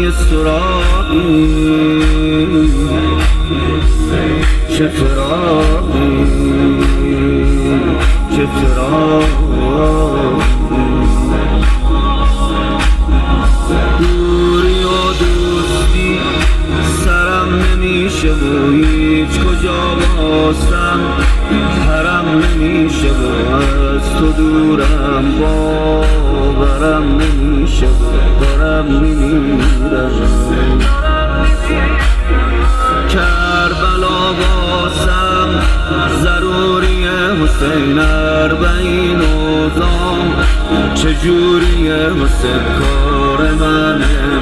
های سراغی چه فراقی چه فراقی دوری و دوستی سرم نمیشه و هیچ کجا بازم حرم نمیشه و از تو دورم باورم نمیشه و دارم میمیرم کربلا باسم ضروریه حسین اربعین اوزام چجوریه حسین کار منه